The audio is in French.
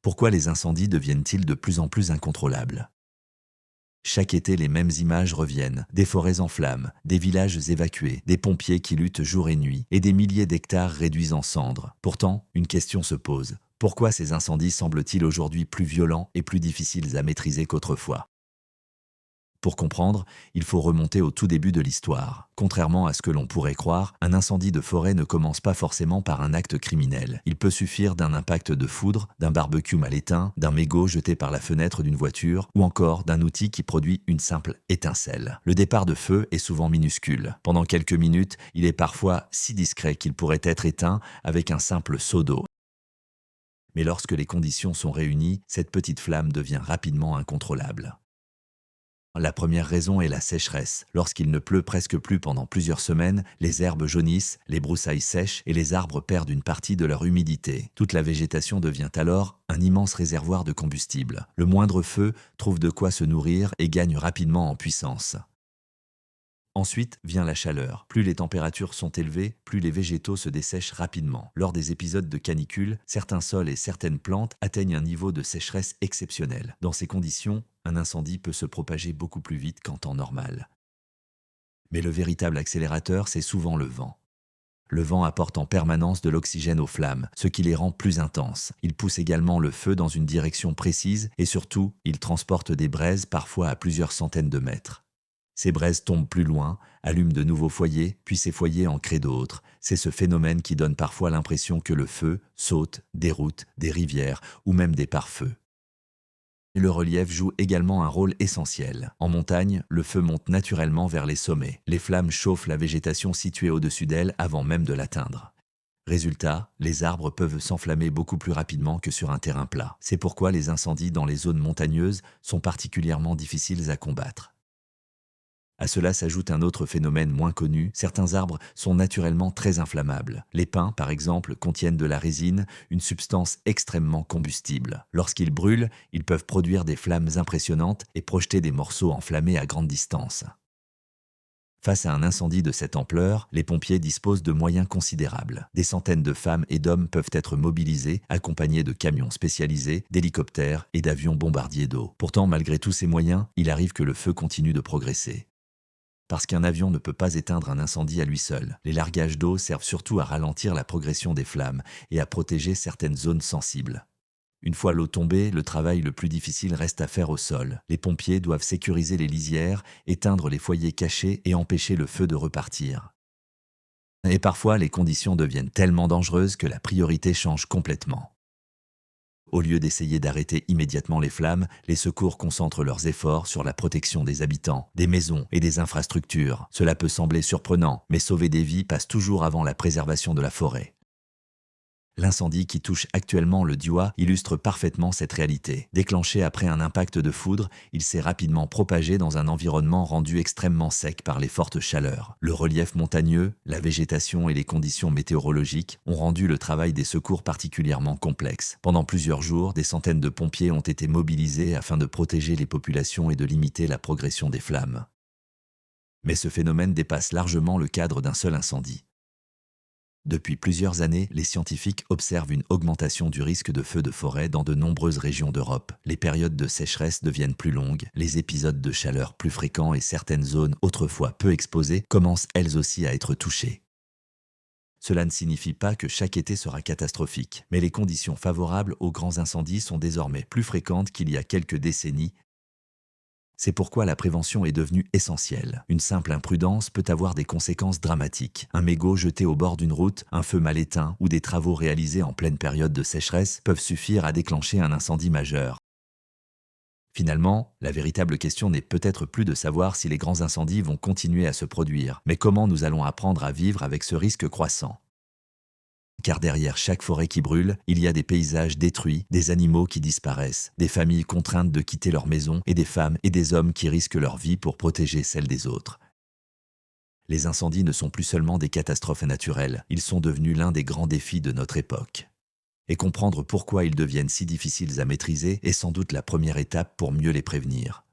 Pourquoi les incendies deviennent-ils de plus en plus incontrôlables? Chaque été, les mêmes images reviennent. Des forêts en flammes, des villages évacués, des pompiers qui luttent jour et nuit, et des milliers d'hectares réduits en cendres. Pourtant, une question se pose. Pourquoi ces incendies semblent-ils aujourd'hui plus violents et plus difficiles à maîtriser qu'autrefois? Pour comprendre, il faut remonter au tout début de l'histoire. Contrairement à ce que l'on pourrait croire, un incendie de forêt ne commence pas forcément par un acte criminel. Il peut suffire d'un impact de foudre, d'un barbecue mal éteint, d'un mégot jeté par la fenêtre d'une voiture, ou encore d'un outil qui produit une simple étincelle. Le départ de feu est souvent minuscule. Pendant quelques minutes, il est parfois si discret qu'il pourrait être éteint avec un simple seau d'eau. Mais lorsque les conditions sont réunies, cette petite flamme devient rapidement incontrôlable. La première raison est la sécheresse. Lorsqu'il ne pleut presque plus pendant plusieurs semaines, les herbes jaunissent, les broussailles sèchent et les arbres perdent une partie de leur humidité. Toute la végétation devient alors un immense réservoir de combustible. Le moindre feu trouve de quoi se nourrir et gagne rapidement en puissance. Ensuite vient la chaleur. Plus les températures sont élevées, plus les végétaux se dessèchent rapidement. Lors des épisodes de canicule, certains sols et certaines plantes atteignent un niveau de sécheresse exceptionnel. Dans ces conditions, un incendie peut se propager beaucoup plus vite qu'en temps normal. Mais le véritable accélérateur, c'est souvent le vent. Le vent apporte en permanence de l'oxygène aux flammes, ce qui les rend plus intenses. Il pousse également le feu dans une direction précise et surtout, il transporte des braises parfois à plusieurs centaines de mètres. Ces braises tombent plus loin, allument de nouveaux foyers, puis ces foyers en créent d'autres. C'est ce phénomène qui donne parfois l'impression que le feu saute des routes, des rivières ou même des pare-feux. Le relief joue également un rôle essentiel. En montagne, le feu monte naturellement vers les sommets. Les flammes chauffent la végétation située au-dessus d'elle avant même de l'atteindre. Résultat, les arbres peuvent s'enflammer beaucoup plus rapidement que sur un terrain plat. C'est pourquoi les incendies dans les zones montagneuses sont particulièrement difficiles à combattre. À cela s'ajoute un autre phénomène moins connu, certains arbres sont naturellement très inflammables. Les pins, par exemple, contiennent de la résine, une substance extrêmement combustible. Lorsqu'ils brûlent, ils peuvent produire des flammes impressionnantes et projeter des morceaux enflammés à grande distance. Face à un incendie de cette ampleur, les pompiers disposent de moyens considérables. Des centaines de femmes et d'hommes peuvent être mobilisés, accompagnés de camions spécialisés, d'hélicoptères et d'avions bombardiers d'eau. Pourtant, malgré tous ces moyens, il arrive que le feu continue de progresser. Parce qu'un avion ne peut pas éteindre un incendie à lui seul. Les largages d'eau servent surtout à ralentir la progression des flammes et à protéger certaines zones sensibles. Une fois l'eau tombée, le travail le plus difficile reste à faire au sol. Les pompiers doivent sécuriser les lisières, éteindre les foyers cachés et empêcher le feu de repartir. Et parfois, les conditions deviennent tellement dangereuses que la priorité change complètement. Au lieu d'essayer d'arrêter immédiatement les flammes, les secours concentrent leurs efforts sur la protection des habitants, des maisons et des infrastructures. Cela peut sembler surprenant, mais sauver des vies passe toujours avant la préservation de la forêt. L'incendie qui touche actuellement le Diois illustre parfaitement cette réalité. Déclenché après un impact de foudre, il s'est rapidement propagé dans un environnement rendu extrêmement sec par les fortes chaleurs. Le relief montagneux, la végétation et les conditions météorologiques ont rendu le travail des secours particulièrement complexe. Pendant plusieurs jours, des centaines de pompiers ont été mobilisés afin de protéger les populations et de limiter la progression des flammes. Mais ce phénomène dépasse largement le cadre d'un seul incendie. Depuis plusieurs années, les scientifiques observent une augmentation du risque de feux de forêt dans de nombreuses régions d'Europe. Les périodes de sécheresse deviennent plus longues, les épisodes de chaleur plus fréquents et certaines zones autrefois peu exposées commencent elles aussi à être touchées. Cela ne signifie pas que chaque été sera catastrophique, mais les conditions favorables aux grands incendies sont désormais plus fréquentes qu'il y a quelques décennies. C'est pourquoi la prévention est devenue essentielle. Une simple imprudence peut avoir des conséquences dramatiques. Un mégot jeté au bord d'une route, un feu mal éteint ou des travaux réalisés en pleine période de sécheresse peuvent suffire à déclencher un incendie majeur. Finalement, la véritable question n'est peut-être plus de savoir si les grands incendies vont continuer à se produire, mais comment nous allons apprendre à vivre avec ce risque croissant. Car derrière chaque forêt qui brûle, il y a des paysages détruits, des animaux qui disparaissent, des familles contraintes de quitter leur maison et des femmes et des hommes qui risquent leur vie pour protéger celle des autres. Les incendies ne sont plus seulement des catastrophes naturelles, ils sont devenus l'un des grands défis de notre époque. Et comprendre pourquoi ils deviennent si difficiles à maîtriser est sans doute la première étape pour mieux les prévenir.